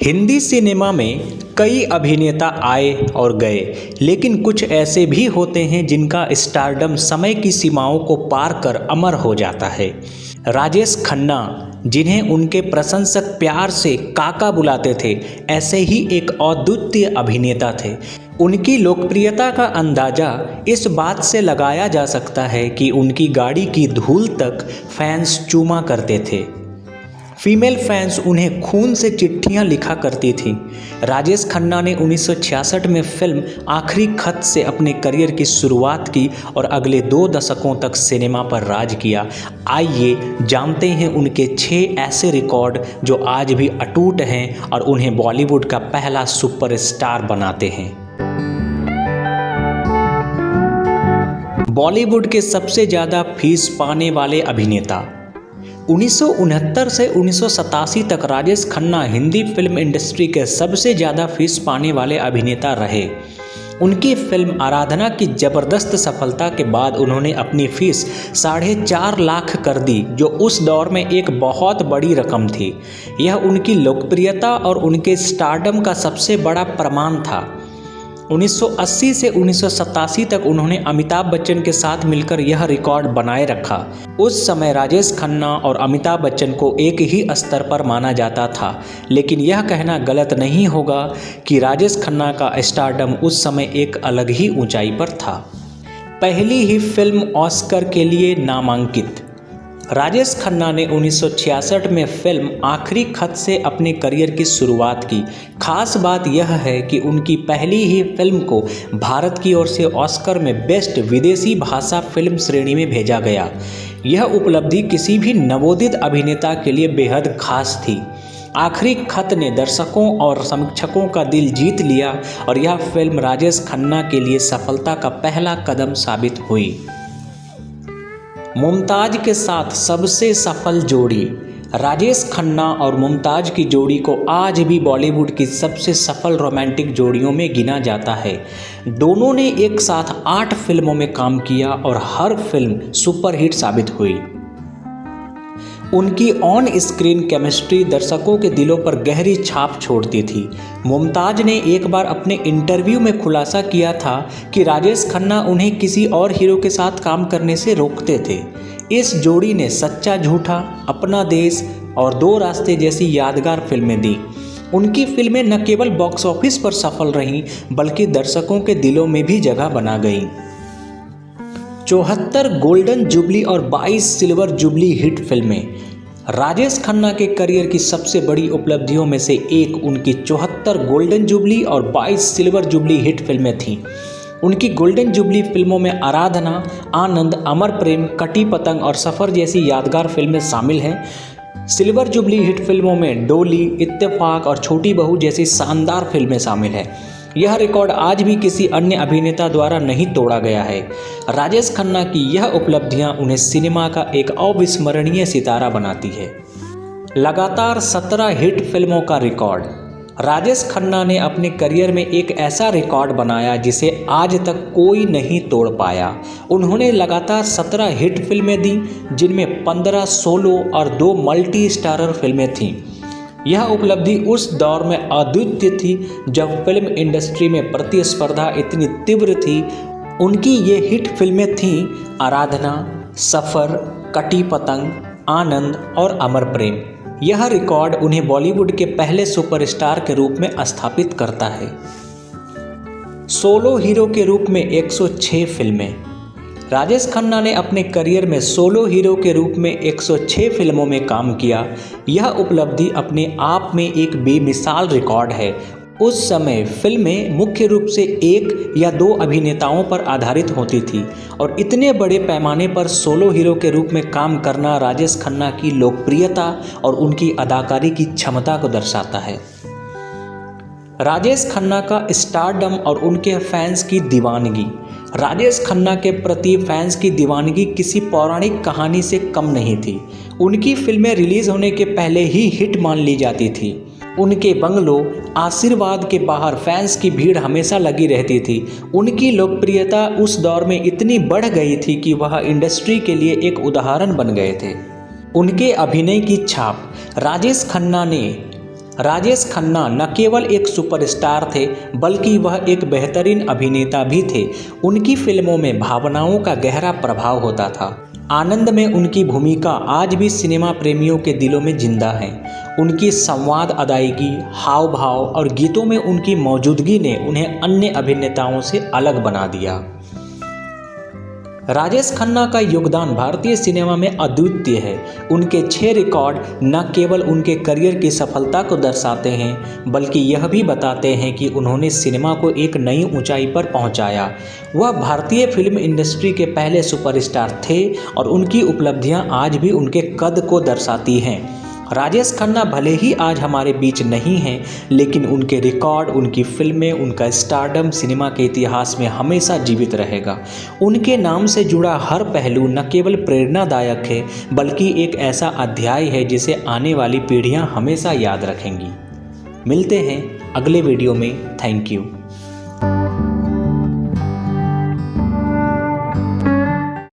Hindi cinema में कई अभिनेता आए और गए, लेकिन कुछ ऐसे भी होते हैं जिनका स्टारडम समय की सीमाओं को पार कर अमर हो जाता है। राजेश खन्ना, जिन्हें उनके प्रशंसक प्यार से काका बुलाते थे, ऐसे ही एक अद्वितीय अभिनेता थे। उनकी लोकप्रियता का अंदाज़ा इस बात से लगाया जा सकता है कि उनकी गाड़ी की धूल तक फैंस चूमा करते थे। फीमेल फैंस उन्हें खून से चिट्ठियां लिखा करती थीं। राजेश खन्ना ने 1966 में फिल्म आखिरी खत से अपने करियर की शुरुआत की और अगले 2 दशकों तक सिनेमा पर राज किया। आइए जानते हैं उनके 6 ऐसे रिकॉर्ड जो आज भी अटूट हैं और उन्हें बॉलीवुड का पहला सुपरस्टार बनाते हैं। बॉलीवुड के सबसे ज़्यादा फीस पाने वाले अभिनेता। 1969 से 1987 तक राजेश खन्ना हिंदी फिल्म इंडस्ट्री के सबसे ज़्यादा फीस पाने वाले अभिनेता रहे। उनकी फिल्म आराधना की ज़बरदस्त सफलता के बाद उन्होंने अपनी फीस 4.5 लाख कर दी, जो उस दौर में एक बहुत बड़ी रकम थी। यह उनकी लोकप्रियता और उनके स्टारडम का सबसे बड़ा प्रमाण था। 1980 से 1987 तक उन्होंने अमिताभ बच्चन के साथ मिलकर यह रिकॉर्ड बनाए रखा। उस समय राजेश खन्ना और अमिताभ बच्चन को एक ही स्तर पर माना जाता था, लेकिन यह कहना गलत नहीं होगा कि राजेश खन्ना का स्टारडम उस समय एक अलग ही ऊंचाई पर था। पहली ही फिल्म ऑस्कर के लिए नामांकित। राजेश खन्ना ने 1966 में फिल्म आखिरी खत से अपने करियर की शुरुआत की। खास बात यह है कि उनकी पहली ही फिल्म को भारत की ओर से ऑस्कर में बेस्ट विदेशी भाषा फिल्म श्रेणी में भेजा गया। यह उपलब्धि किसी भी नवोदित अभिनेता के लिए बेहद खास थी। आखिरी खत ने दर्शकों और समीक्षकों का दिल जीत लिया और यह फिल्म राजेश खन्ना के लिए सफलता का पहला कदम साबित हुई। मुमताज़ के साथ सबसे सफल जोड़ी। राजेश खन्ना और मुमताज़ की जोड़ी को आज भी बॉलीवुड की सबसे सफल रोमांटिक जोड़ियों में गिना जाता है। दोनों ने एक साथ 8 फिल्मों में काम किया और हर फिल्म सुपरहिट साबित हुई। उनकी ऑन स्क्रीन केमिस्ट्री दर्शकों के दिलों पर गहरी छाप छोड़ती थी। मुमताज़ ने एक बार अपने इंटरव्यू में खुलासा किया था कि राजेश खन्ना उन्हें किसी और हीरो के साथ काम करने से रोकते थे। इस जोड़ी ने सच्चा झूठा, अपना देश और 2 रास्ते जैसी यादगार फिल्में दी। उनकी फिल्में न केवल बॉक्स ऑफिस पर सफल रहीं, बल्कि दर्शकों के दिलों में भी जगह बना गईं। 74 गोल्डन जुबली और 22 सिल्वर जुबली हिट फिल्में। राजेश खन्ना के करियर की सबसे बड़ी उपलब्धियों में से एक उनकी 74 गोल्डन जुबली और 22 सिल्वर जुबली हिट फिल्में थीं। उनकी गोल्डन जुबली फिल्मों में आराधना, आनंद, अमर प्रेम, कटी पतंग और सफ़र जैसी यादगार फिल्में शामिल हैं। सिल्वर जुबली हिट फिल्मों में डोली, इत्तेफाक और छोटी बहू जैसी शानदार फिल्में शामिल हैं। यह रिकॉर्ड आज भी किसी अन्य अभिनेता द्वारा नहीं तोड़ा गया है। राजेश खन्ना की यह उपलब्धियां उन्हें सिनेमा का एक अविस्मरणीय सितारा बनाती है। लगातार 17 हिट फिल्मों का रिकॉर्ड। राजेश खन्ना ने अपने करियर में एक ऐसा रिकॉर्ड बनाया जिसे आज तक कोई नहीं तोड़ पाया। उन्होंने लगातार 17 हिट फिल्में दी, जिनमें 15 सोलो और 2 मल्टी स्टारर फिल्में थीं। यह उपलब्धि उस दौर में अद्वितीय थी जब फिल्म इंडस्ट्री में प्रतिस्पर्धा इतनी तीव्र थी। उनकी ये हिट फिल्में थीं आराधना, सफ़र, कटी पतंग, आनंद और अमर प्रेम। यह रिकॉर्ड उन्हें बॉलीवुड के पहले सुपरस्टार के रूप में स्थापित करता है। सोलो हीरो के रूप में 106 फिल्में। राजेश खन्ना ने अपने करियर में सोलो हीरो के रूप में 106 फिल्मों में काम किया। यह उपलब्धि अपने आप में एक बेमिसाल रिकॉर्ड है। उस समय फिल्में मुख्य रूप से 1 या 2 अभिनेताओं पर आधारित होती थी और इतने बड़े पैमाने पर सोलो हीरो के रूप में काम करना राजेश खन्ना की लोकप्रियता और उनकी अदाकारी की क्षमता को दर्शाता है। राजेश खन्ना का स्टारडम और उनके फैंस की दीवानगी। राजेश खन्ना के प्रति फैंस की दीवानगी किसी पौराणिक कहानी से कम नहीं थी। उनकी फिल्में रिलीज होने के पहले ही हिट मान ली जाती थी। उनके बंगलों, आशीर्वाद के बाहर फैंस की भीड़ हमेशा लगी रहती थी। उनकी लोकप्रियता उस दौर में इतनी बढ़ गई थी कि वह इंडस्ट्री के लिए एक उदाहरण बन गए थे। उनके अभिनय की छाप। राजेश खन्ना ने राजेश खन्ना न केवल एक सुपरस्टार थे बल्कि वह एक बेहतरीन अभिनेता भी थे। उनकी फिल्मों में भावनाओं का गहरा प्रभाव होता था। आनंद में उनकी भूमिका आज भी सिनेमा प्रेमियों के दिलों में जिंदा है। उनकी संवाद अदायगी, हाव भाव और गीतों में उनकी मौजूदगी ने उन्हें अन्य अभिनेताओं से अलग बना दिया। राजेश खन्ना का योगदान भारतीय सिनेमा में अद्वितीय है। उनके 6 रिकॉर्ड न केवल उनके करियर की सफलता को दर्शाते हैं बल्कि यह भी बताते हैं कि उन्होंने सिनेमा को एक नई ऊंचाई पर पहुंचाया। वह भारतीय फिल्म इंडस्ट्री के पहले सुपरस्टार थे और उनकी उपलब्धियां आज भी उनके कद को दर्शाती हैं। राजेश खन्ना भले ही आज हमारे बीच नहीं हैं, लेकिन उनके रिकॉर्ड, उनकी फिल्में, उनका स्टारडम सिनेमा के इतिहास में हमेशा जीवित रहेगा। उनके नाम से जुड़ा हर पहलू न केवल प्रेरणादायक है बल्कि एक ऐसा अध्याय है जिसे आने वाली पीढ़ियां हमेशा याद रखेंगी। मिलते हैं अगले वीडियो में। Thank you.